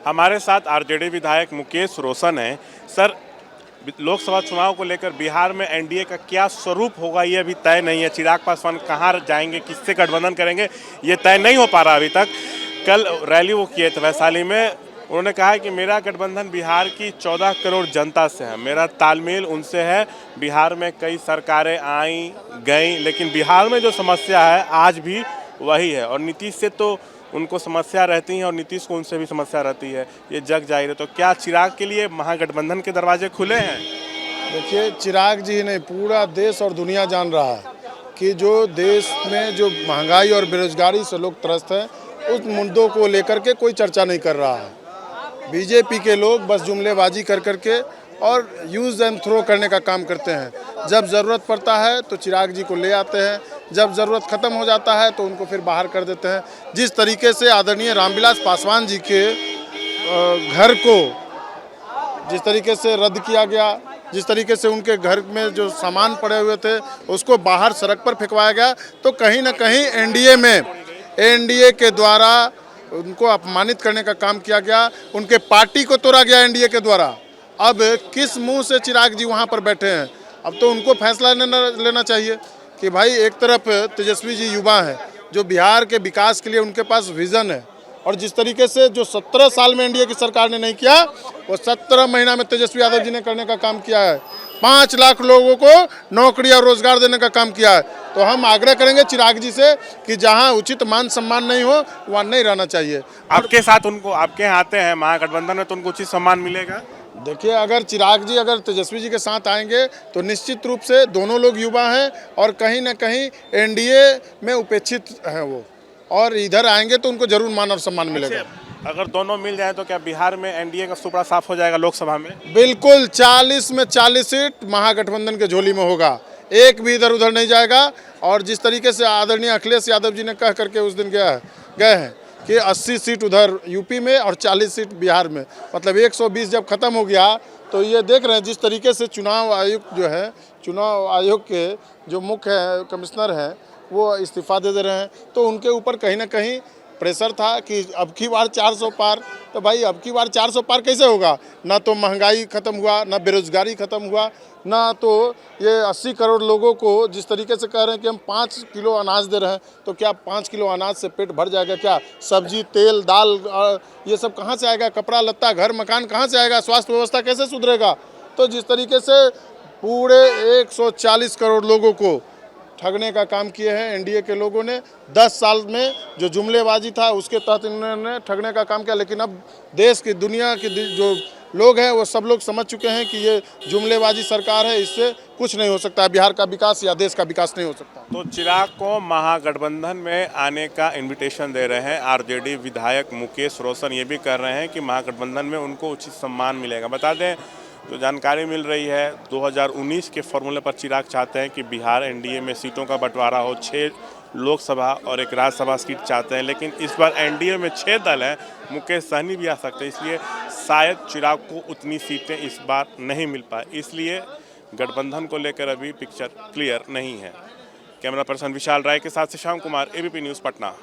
हमारे साथ आरजेडी विधायक मुकेश रोशन हैं। सर, लोकसभा चुनाव को लेकर बिहार में एनडीए का क्या स्वरूप होगा ये अभी तय नहीं है। चिराग पासवान कहाँ जाएंगे, किससे गठबंधन करेंगे, ये तय नहीं हो पा रहा अभी तक। कल रैली वो किए थे वैशाली में, उन्होंने कहा है कि मेरा गठबंधन बिहार की 14 करोड़ जनता से है, मेरा तालमेल उनसे है। बिहार में कई सरकारें आई गई, लेकिन बिहार में जो समस्या है आज भी वही है, और नीतीश से तो उनको समस्या रहती है और नीतीश को उनसे भी समस्या रहती है, ये जग जाहिर है। तो क्या चिराग के लिए महागठबंधन के दरवाजे खुले हैं? देखिए, चिराग जी नहीं, पूरा देश और दुनिया जान रहा है कि जो देश में जो महंगाई और बेरोजगारी से लोग त्रस्त हैं, उस मुद्दों को लेकर के कोई चर्चा नहीं कर रहा है। बीजेपी के लोग बस जुमलेबाजी कर करके और यूज़ एंड थ्रो करने का काम करते हैं। जब ज़रूरत पड़ता है तो चिराग जी को ले आते हैं, जब ज़रूरत ख़त्म हो जाता है तो उनको फिर बाहर कर देते हैं। जिस तरीके से आदरणीय रामविलास पासवान जी के घर को जिस तरीके से रद्द किया गया, जिस तरीके से उनके घर में जो सामान पड़े हुए थे उसको बाहर सड़क पर फेंकवाया गया, तो कहीं ना कहीं एनडीए के द्वारा उनको अपमानित करने का काम किया गया, उनके पार्टी को तोड़ा गया एनडीए के द्वारा। अब किस मुंह से चिराग जी वहां पर बैठे हैं? अब तो उनको फैसला लेना चाहिए कि भाई, एक तरफ तेजस्वी जी युवा हैं जो बिहार के विकास के लिए उनके पास विज़न है, और जिस तरीके से जो 17 साल में एनडीए की सरकार ने नहीं किया, वो 17 महीना में तेजस्वी यादव जी ने करने का काम किया है। 5 लाख लोगों को नौकरी और रोजगार देने का काम किया है। तो हम आग्रह करेंगे चिराग जी से कि जहां उचित मान सम्मान नहीं हो वहां नहीं रहना चाहिए। आपके साथ उनको, आपके यहाँ आते हैं महागठबंधन में, तो उनको उचित सम्मान मिलेगा? देखिए, अगर चिराग जी अगर तेजस्वी जी के साथ आएंगे तो निश्चित रूप से दोनों लोग युवा हैं और कहीं ना कहीं एनडीए में उपेक्षित हैं वो, और इधर आएंगे तो उनको जरूर मान और सम्मान मिलेगा। अगर दोनों मिल जाए तो क्या बिहार में एनडीए का सुपड़ा साफ हो जाएगा लोकसभा में? बिल्कुल, 40 में 40 सीट महागठबंधन के झोली में होगा, एक भी इधर उधर नहीं जाएगा। और जिस तरीके से आदरणीय अखिलेश यादव जी ने कह करके उस दिन गए हैं कि 80 सीट उधर यूपी में और 40 सीट बिहार में, मतलब 120 जब खत्म हो गया, तो ये देख रहे हैं जिस तरीके से चुनाव आयोग जो है, चुनाव आयोग के जो मुख्य कमिश्नर हैं वो इस्तीफा दे रहे हैं, तो उनके ऊपर कहीं ना कहीं प्रेशर था कि अब की बार 400 पार। तो भाई, अब की बार 400 पार कैसे होगा? ना तो महंगाई ख़त्म हुआ, ना बेरोजगारी ख़त्म हुआ, ना तो ये 80 करोड़ लोगों को जिस तरीके से कह रहे हैं कि हम 5 किलो अनाज दे रहे हैं, तो क्या 5 किलो अनाज से पेट भर जाएगा? क्या सब्जी, तेल, दाल, ये सब कहाँ से आएगा? कपड़ा लत्ता, घर मकान कहाँ से आएगा? स्वास्थ्य व्यवस्था कैसे सुधरेगा? तो जिस तरीके से पूरे 140 करोड़ लोगों को ठगने का काम किए हैं एनडीए के लोगों ने, 10 साल में जो जुमलेबाजी था उसके तहत इन्होंने ठगने का काम किया। लेकिन अब देश की, दुनिया की जो लोग हैं वो सब लोग समझ चुके हैं कि ये जुमलेबाजी सरकार है, इससे कुछ नहीं हो सकता, बिहार का विकास या देश का विकास नहीं हो सकता। तो चिराग को महागठबंधन में आने का इन्विटेशन दे रहे हैं आरजेडी विधायक मुकेश रोशन। ये भी कर रहे हैं कि महागठबंधन में उनको उचित सम्मान मिलेगा। बता दें, जो जानकारी मिल रही है, 2019 के फॉर्मूले पर चिराग चाहते हैं कि बिहार एनडीए में सीटों का बंटवारा हो, 6 लोकसभा और 1 राज्यसभा सीट चाहते हैं। लेकिन इस बार एनडीए में 6 दल हैं, मुकेश सहनी भी आ सकते हैं, इसलिए शायद चिराग को उतनी सीटें इस बार नहीं मिल पाए, इसलिए गठबंधन को लेकर अभी पिक्चर क्लियर नहीं है। कैमरा पर्सन विशाल राय के साथ से श्याम कुमार, एबीपी न्यूज़, पटना।